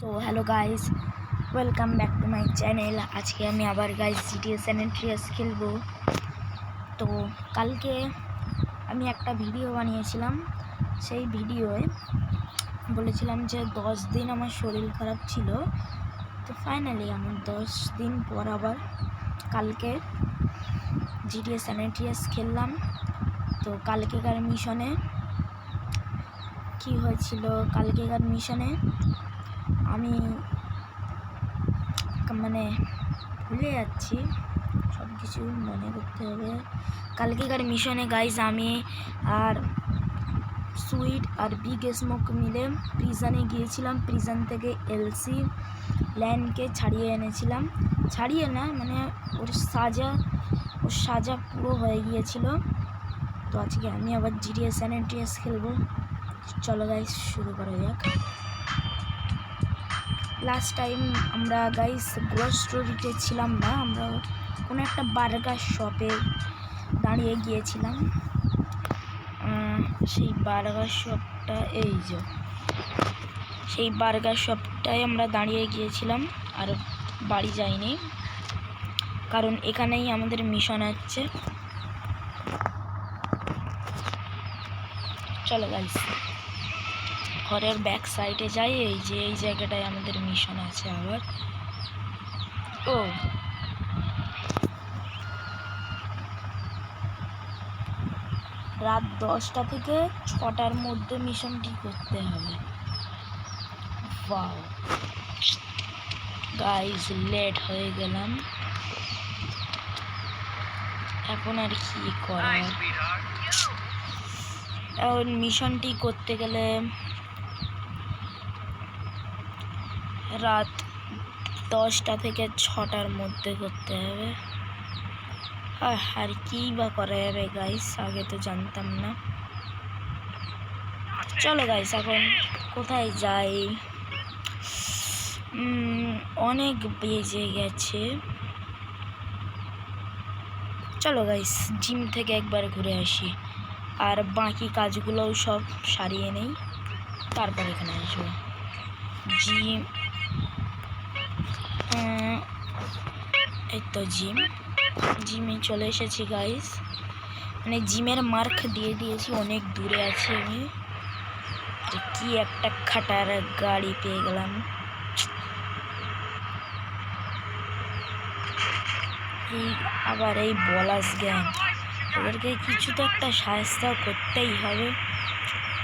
So hello guys, welcome back to my channel. আজকে আমি আবার গাইস জিটিএ স্যান Andreas খেলবো। তো কালকে আমি একটা ভিডিও বানিয়েছিলাম। সেই ভিডিওয়ে বলেছিলাম যে 10 দিন আমার শরীর খারাপ ছিল। তো ফাইনালি আমি 10 দিন পর আবার কালকে জিটিএ স্যান আন্দ্রেয়াস খেললাম। তো কালকেকার মিশনে কী হয়েছিল, কালকেকার মিশনে আমি ভুলে যাচ্ছি, সব কিছু মনে করতে হবে। কালকেকার মিশনে গাইজ আমি আর সুইট আর বিগ স্মোক মিলে প্রিজনে গিয়েছিলাম। প্রিজন থেকে এলসি ল্যান্ডকে ছাড়িয়ে এনেছিলাম, ছাড়িয়ে না ওর সাজা পুরো হয়ে গিয়েছিল। তো আজকে আমি আবার জিটিএ স্যান আন্দ্রেয়াস খেলবো। চলো গাইজ শুরু করা যাক। লাস্ট টাইম আমরা গাইস গ্রোস স্টোরিতে ছিলাম না, আমরা কোনো একটা বার্গার শপে দাঁড়িয়ে গিয়েছিলাম। সেই বার্গার শপটা সেই বার্গার শপটায় আমরা দাঁড়িয়ে গিয়েছিলাম, আর বাড়ি যাইনি কারণ এখানেই আমাদের মিশন আছে। চলো গাইস ঘরের ব্যাক সাইডে যাই। এই জায়গাটায় আমাদের মিশন আছে আবার। রাত 10টা থেকে 6টার মধ্যে মিশনটি করতে হবে। ওয়াও গাইস, লেট হয়ে গেলাম, এখন আর কি করার। এখন মিশনটি করতে গেলে রাত 10টা থেকে 6টার মধ্যে করতে হবে। আর কি বা করা যাবে গাইস, আগে তো জানতাম না। চলো গাইস এখন কোথায় যাই, অনেক বেজে গেছে। চলো গাইস জিম থেকে একবার ঘুরে আসি, আর বাকি কাজগুলোও সব সারিয়ে নেই, তারপর এখানে আসবো। এই তো জিমে চলে এসেছি গাইস। জিমের মার্ক দিয়ে দিয়েছি, অনেক দূরে আছি আমি। কি একটা খাটার গাড়ি পেয়ে গেলাম। আবার এই বলাস গ্যাং, ওদেরকে কিছু তো একটা সাহায্য করতেই হবে,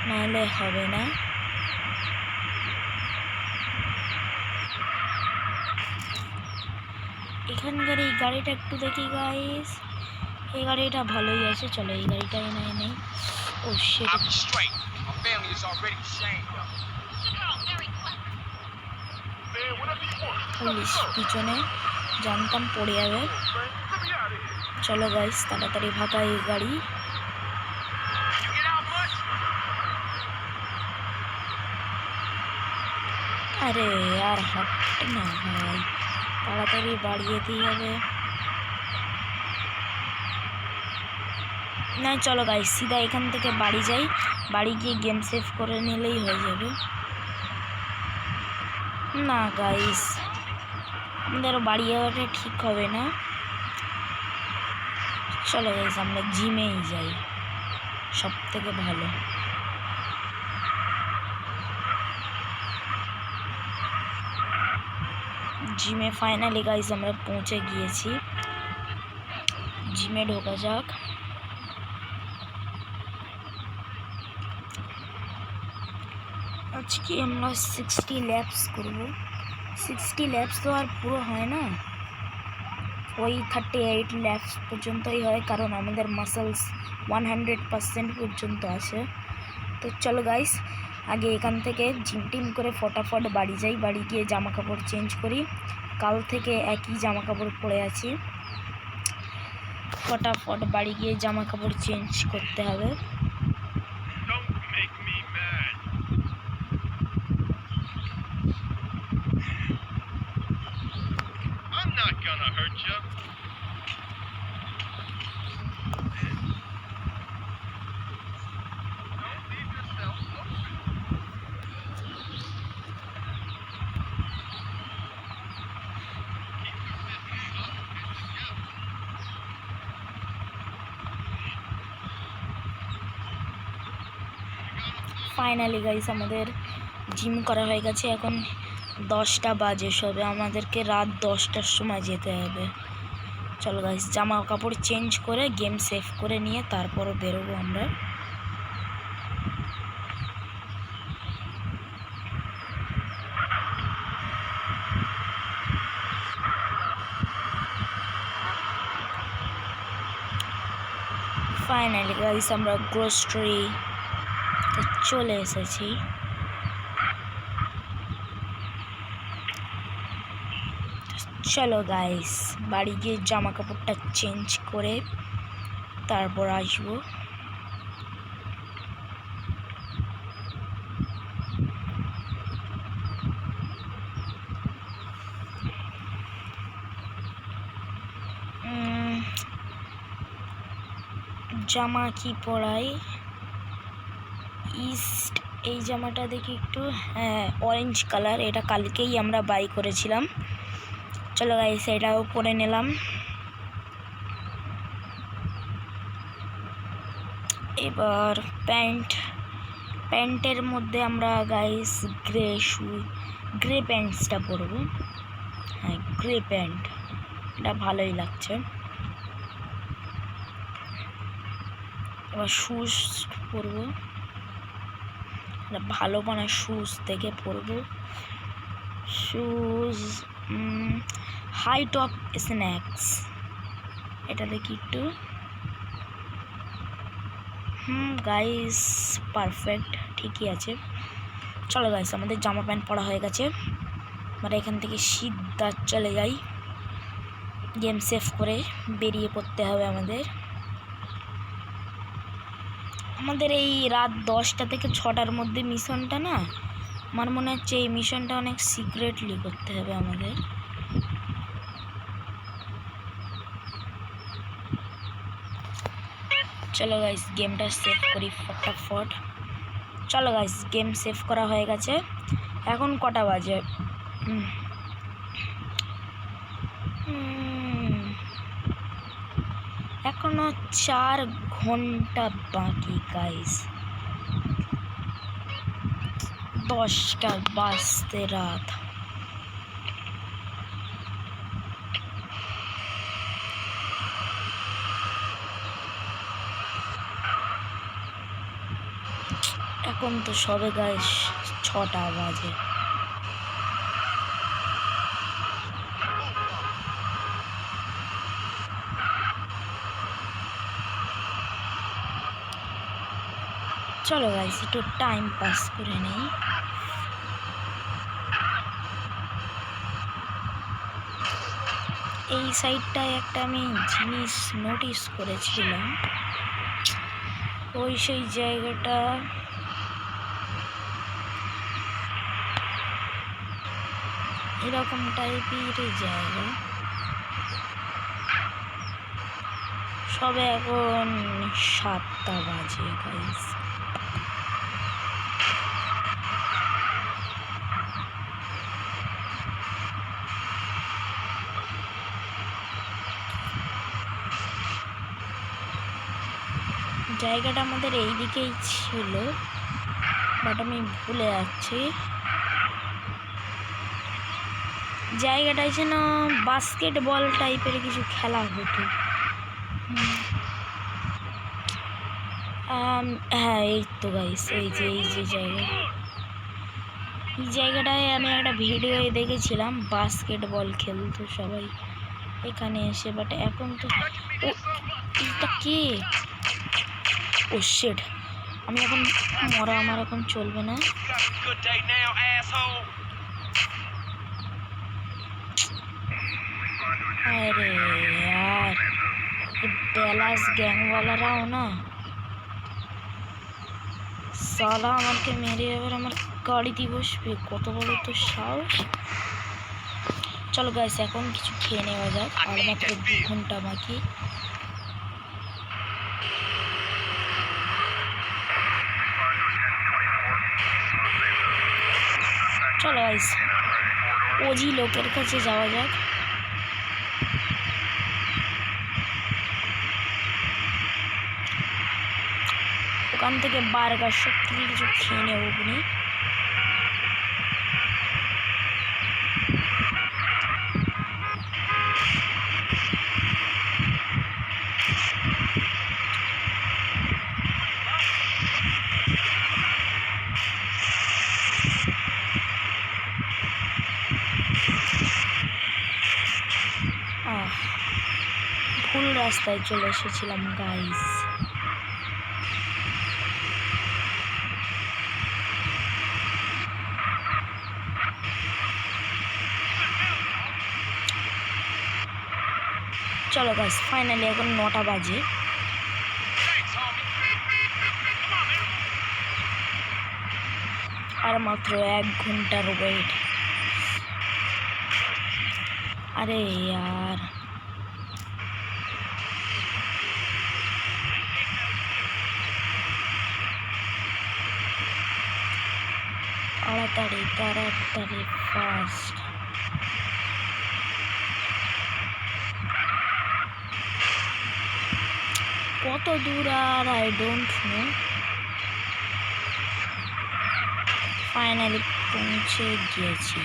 নাহলে হবে না। এখানকার এই গাড়িটা একটু দেখি গাইস, এই গাড়িটা ভালোই আছে। চলো এই গাড়িটা নেই। ও শিট, পুলিশ পিছনে, জানতাম পড়ে যাবে। চলো গাইস তাড়াতাড়ি ভাগা এই গাড়ি। আরে আর হাট না ভাই, তাড়াতাড়ি বাড়ি যেতেই হবে। না চলো গাইস সিধা এখান থেকে বাড়ি যাই, বাড়ি গিয়ে গেম সেভ করে নিলেই হয়ে যাবে। না গাইস আমাদের বাড়ি যাওয়াটা ঠিক হবে না। চলো গাইস আমরা জিমেই যাই, সব থেকে ভালো। জিমে ফাইনালি গাইস আমরা পৌঁছে গিয়েছি। জিমে ঢোকা যাক। আজকে আমরা 60 ল্যাপস করব। 60 ল্যাপস তো আর পুরো হয় না, ওই 38 ল্যাপস পর্যন্তই হয়, কারণ আমাদের মাসেলস 100% পর্যন্ত আছে। তো চলো গাইস আগে এখান থেকে জিম টিম করে ফটাফট বাড়ি যাই, বাড়ি গিয়ে জামা কাপড় চেঞ্জ করি। কাল থেকে একই জামা কাপড় পরে আছি, ফটাফট বাড়ি গিয়ে জামা কাপড় চেঞ্জ করতে হবে। ফাইনালি গাইস আমাদের জিম করা হয়ে গেছে। এখন 10টা বাজে সবে, আমাদেরকে রাত 10টার সময় যেতে হবে। চলো গাইস জামা কাপড় চেঞ্জ করে গেম সেভ করে নিয়ে তারপরও বেরোবো আমরা। ফাইনালি গাইস আমরা গ্রোসারি চলে এসেছি। চলো গাইস বাড়ি গিয়ে জামা কাপড়টা চেঞ্জ করে তারপর আসবো। জামা কি পরাই, ইস্ট এই জামাটা দেখি একটু, হ্যাঁ অরেঞ্জ কালার, এটা কালকেই আমরা বাই করেছিলাম। চলো গাইস এটাও পরে নিলাম। এবার প্যান্টের মধ্যে আমরা গাইস গ্রে প্যান্টসটা পরবো। হ্যাঁ গ্রে প্যান্ট, এটা ভালোই লাগছে। এবার শুজ পরবো, ভালো মানে শুজ দেখে পরবো। শুজ হাই টপ স্ন্যাক্স, এটা দেখি একটু। গাইস পারফেক্ট, ঠিকই আছে। চলো গাইস আমাদের জামা প্যান্ট পরা হয়ে গেছে, আমরা এখান থেকে সিধা চলে যাই। গেম সেভ করে বেরিয়ে পড়তে হবে আমাদের এই রাত 10টা থেকে 6টার মধ্যে মিশনটা না, আমার মনে হচ্ছে এই মিশনটা অনেক সিক্রেটলি করতে হবে আমাদের। চলো গাইস গেমটা সেভ করি ফটাফট। চলো গাইস গেম সেভ করা হয়ে গেছে। এখন কটা বাজে? এখনো 4 ঘন্টা বাকি গাইস, 10টা বাজতে রাত। এখন তো সবে গাইস 6টা বাজে। চলো গাইস একটু টাইম পাস করে নেই। এই সাইডটায় একটা আমি জিনিস নোটিস করেছিলাম, সেই জায়গাটা এরকম টাইপের জায়গা। সবে এখন 7টা বাজে গাইস। জায়গাটা আমাদের এই দিকেই ছিল, বাট আমি ভুলে যাচ্ছি। জায়গাটায় যেন বাস্কেটবল টাইপের কিছু খেলা হতো। হ্যাঁ এই তো গাইস, এই যে জায়গা, এই জায়গাটায় আমি একটা ভিডিও দেখেছিলাম, বাস্কেটবল খেলতো সবাই এখানে এসে। বাট এখন তো এটা কে? ও শিট, আমি এখন মরা, আমার এখন চলবে না। अरे यार ড্যালাস গ্যাংওয়ালারাও না সালা আমাকে মেরে এবার আমার গাড়িতে বসবে, কত বড় তো সাহস। চলো গাইস এখন কিছু খেয়ে নেওয়া যাক, আর মাত্র 2 ঘন্টা বাকি। চলো গাইস ওজি লোকের কাছে যাওয়া যাক। ওখান থেকে বার্গার সব কিছু খেয়ে নেব আপনি। ভুল রাস্তায় চলে এসেছিলাম গাইস। চলো গাইস, ফাইনালি এখন 9টা বাজে। আর মাত্র 1 ঘন্টার ওয়েট। আরে यार, তাড়াতাড়ি তাড়াতাড়ি ফাস্ট। কত দূর আর আই ডোন্ট নো। ফাইনালি পৌঁছে গিয়েছি।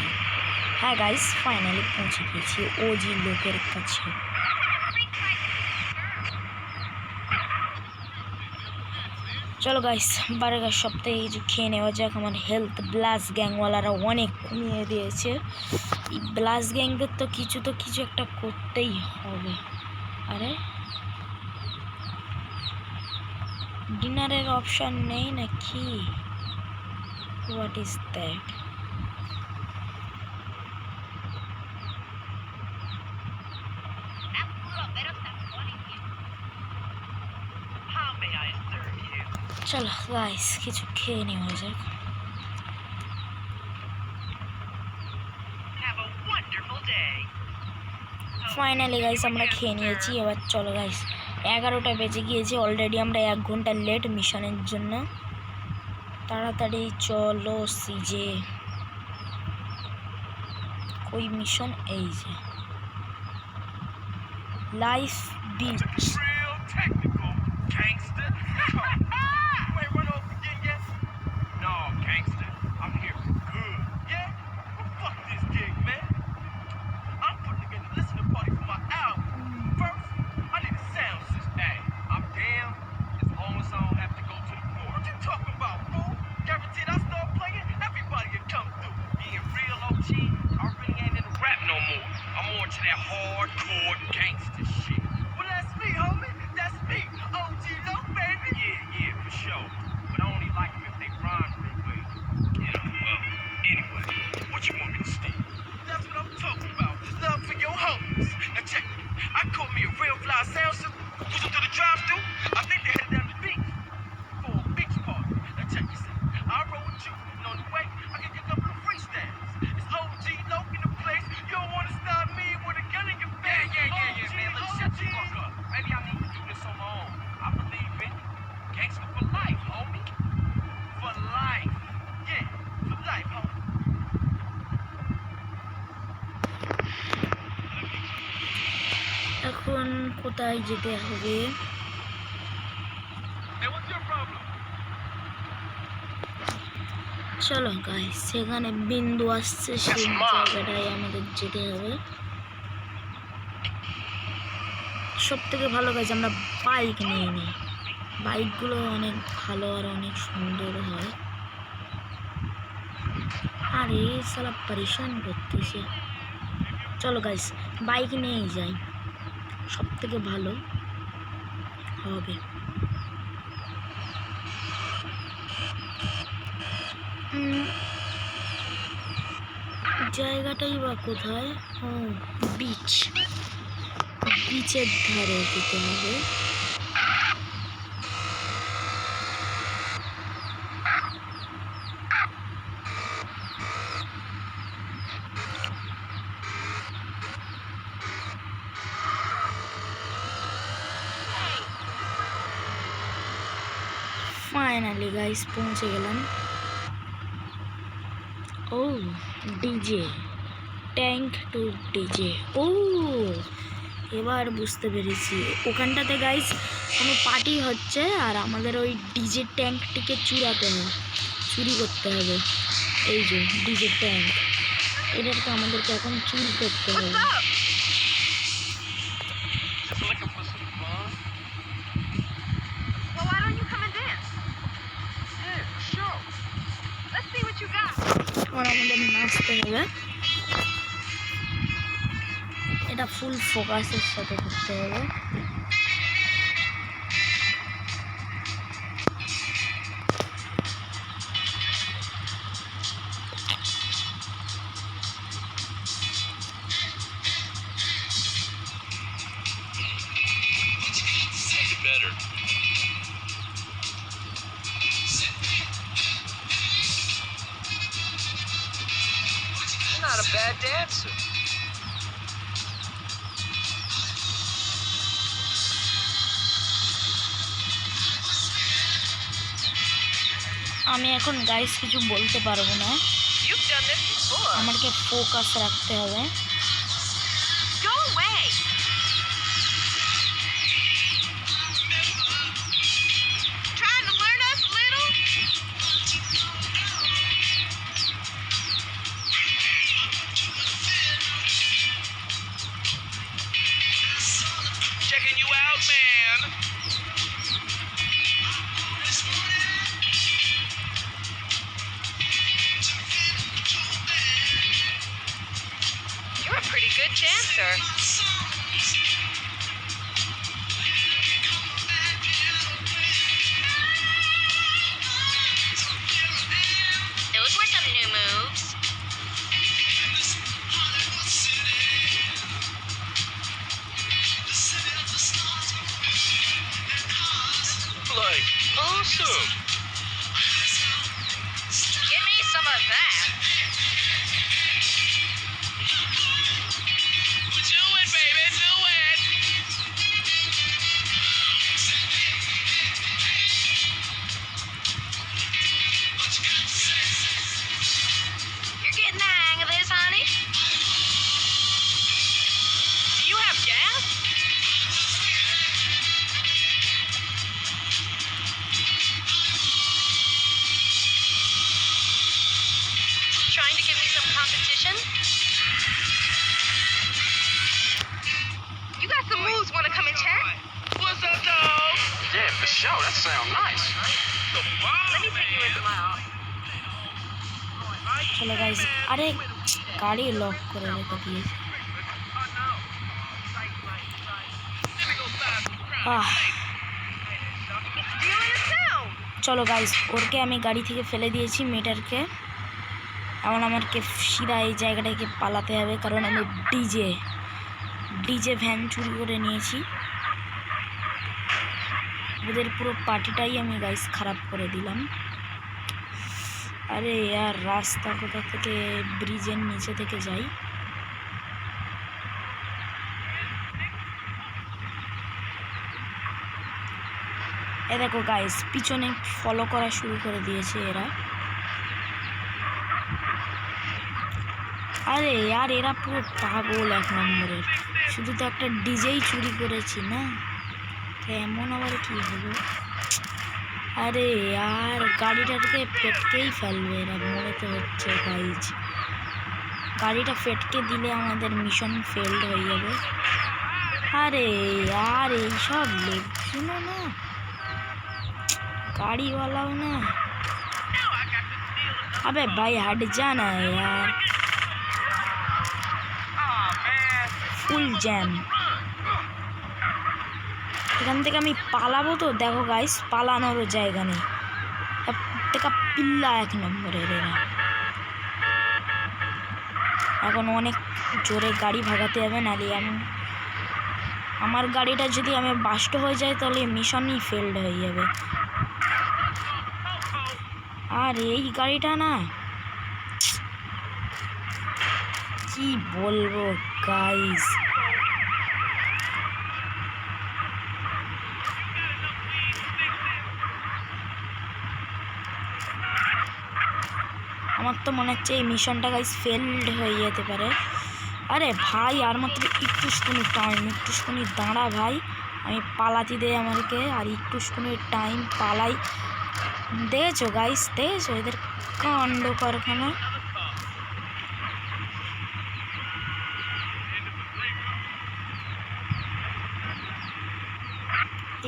হ্যাঁ গাইস, ফাইনালি পৌঁছে গিয়েছি ওজি লোকের কাছে। চলো গাইস, বার্গার সব থেকে কিছু খেয়ে নেওয়া যাক। আমার হেলথ ব্লাস গ্যাংওয়ালারা অনেক কমিয়ে দিয়েছে। এই ব্লাস গ্যাংদের তো কিছু একটা করতেই হবে। আরে ডিনারের অপশান নেই নাকি? What is that? চলো গাইস, কিছু খেয়ে নেওয়া যাক। ফাইনালি গাইস আমরা খেয়ে নিয়েছি। এবার চলো গাইস, 11টা বেজে গিয়েছে অলরেডি। আমরা 1 ঘন্টা লেট মিশনের জন্য। তাড়াতাড়ি চলো সিজে। ওই মিশন এই যে life beach. Hardcore gangster shit. Well, that's me, homie. That's me. OG Low, baby. Yeah, for sure. But I only like them if they rhyme real well. Yeah, well, anyway, what you want me to say? That's what I'm talking about. Love for your homies. Now check it. I caught me a real fly salsa. Cruising through the drive-thru. I think they headed down the beach for a beach party. Now check this out. I roll with you, and on the way, I can get a couple of freestyles. It's OG Low in the place. You don't want to stop me with a gun in your face. Yeah, man. Let's shut the fuck up. Maybe I need to do this on my own. I believe in gangster for life, homie. For life. Yeah, for life, homie. এখন কোথায় যেতে হবে? Hey, what's your problem? চলো guys, সেখানে বিন্দু আসছে, সেই জায়গাটায় আমাদের যেতে হবে। সব থেকে ভালো গাইস আমরা বাইক নিয়ে নিই। বাইকগুলো অনেক ভালো আর অনেক সুন্দর হয়। আরে শালা পরেশান করতেছে। চলো গাইস, বাইক নিয়েই যাই, সব থেকে ভালো হবে। জায়গাটাই বা কোথায়? ও বিচ, বিচের ধারে যেতে হবে। ফাইনালি গাইস পৌঁছে গেলাম। ও ডিজে, ট্যাঙ্ক টু ডিজে। ও এবার বুঝতে পেরেছি, ওখানটাতে গাইস কোনো পার্টি হচ্ছে আর আমাদের ওই ডিজে ট্যাঙ্কটিকে চুরি করতে হবে। এই যে ডিজে ট্যাঙ্ক, এটাকে আমাদেরকে এখন চুরি করতে হবে। Looking for some fun? Well, why don't you come and dance? Yeah, sure. Let's see what you got. এবার আমাদের নাচতে হবে, এটা ফুল ফোকাসের সাথে করতে হবে। Make it better. You're not a bad dancer. আমি এখন গাইস কিছু বলতে পারবো না, You've done this before. আমাকে ফোকাস রাখতে হবে। Go away. Trying to learn us little? Checking you out, man. You're a pretty good dancer. Those were some new moves. Like, awesome. Give me some of that. Do it, baby, do it. You're getting the hang of this, honey. Do you have gas? Trying to give me some competition? You got some moves. Want to come and chat? What's up, dog? Yeah, for sure. That sounds nice. The Let me take you into my office. চলো guys, আরে গাড়ি lock করে রেখে দিয়েছে। Stealing a sound. চলো guys, ওরকে আমি গাড়ি থেকে ফেলে দিয়েছি, মেয়েটারকে। এখন আমাকে সিধা এই জায়গাটাকে পালাতে হবে, কারণ আমি ডিজে ভ্যান চুরি করে নিয়েছি। ওদের পুরো পার্টিটাই আমি গাইস খারাপ করে দিলাম। আরে यार, রাস্তা কোথা থেকে, ব্রিজের নিচে থেকে যাই। এ দেখো গাইস, পিছনে ফলো করা শুরু করে দিয়েছে এরা। আরে यार, এরা পুরো পাগল এক নম্বরের। শুধু তো একটা ডিজেই চুরি করেছি না, তো এমন আবার কি হলো? আরে यार, গাড়িটাকে ফেটকেই ফেলবে এরা, মনে তো হচ্ছে গাইজ। গাড়িটা ফেটকে দিলে আমাদের মিশন ফেলড হয়ে যাবে। আরে यार, এইসব লোকজনও না, গাড়িওয়ালাও না। अबे भाई हट जाना है यार, ফুল জ্যাম। এখান থেকে আমি পালাবো তো, দেখো গাইস, পালানোরও জায়গা নেই। প্রত্যেকটা পিল্লা এক নম্বরের এরা। এখন অনেক জোরে গাড়ি ভাগাতে হবে, নাহলে আমার গাড়িটা যদি আমি বাস্ট হয়ে যায় তাহলে মিশনই ফেলড হয়ে যাবে। আর এই গাড়িটা না, কি বলবো গাইস, আমার তো মনে হচ্ছে এই মিশনটা গাইস ফেলড হয়ে যেতে পারে। আরে ভাই আর মাত্র একটুখানি টাইম, একটুখানি দাঁড়া ভাই, আমি পালাতে দেয় আমাকে, আর একটুখানি টাইম পালাই। দেখেছো গাইস, দেখেছো এদের কাণ্ড কারখানা।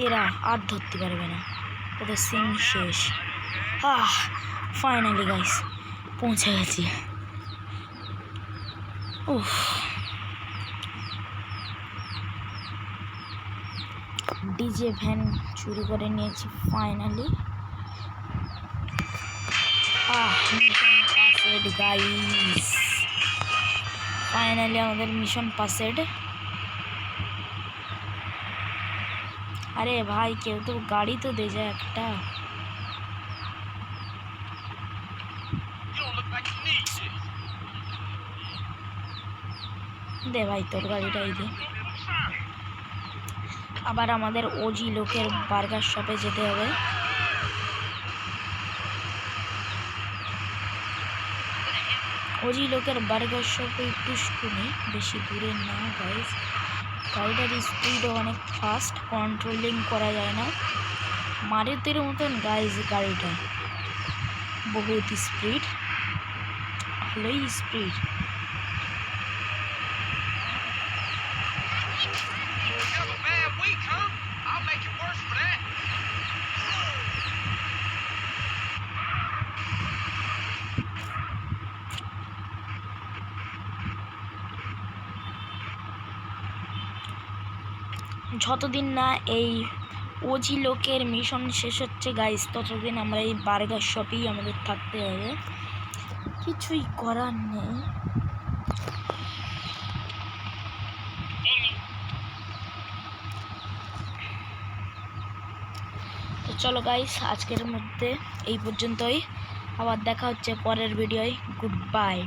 এরা আর ধরতে পারবে না, ওদের সিন শেষ। ফাইনালি গাইস পৌঁছে গেছি। উফ, ডিজে ভ্যান চুরি করে নিয়েছি ফাইনালি। মিশন পাসেড গাইস, ফাইনালি আমাদের মিশন পাসেড। আরে ভাই কেউ তো গাড়ি তো দে যায় একটা। You don't look like you need shit. দে ভাই তোর গাড়িটাই দে। আবার আমাদের ওজি লোকের বার্গার শপে যেতে হবে। ওজি লোকের বার্গার শপে একটু শুনি, বেশি দূরে না গাইস। গাড়িটার স্পিডও অনেক ফাস্ট, কন্ট্রোলিং করা যায় না, মারুতির মতন গাইস। গাড়িটা বহুত স্পিড, ভালোই speed. You have a bad week, huh? I'll make it worse for that. যতদিন না এই ওজি লোকের মিশন শেষ হচ্ছে গাইস, ততদিন আমরা এই বার্গার শপেই আমাদের থাকতে হবে, কিছুই করার নেই। তো চলো গাইস, আজকের মধ্যে এই পর্যন্তই, আবার দেখা হচ্ছে পরের ভিডিওয়। Good bye.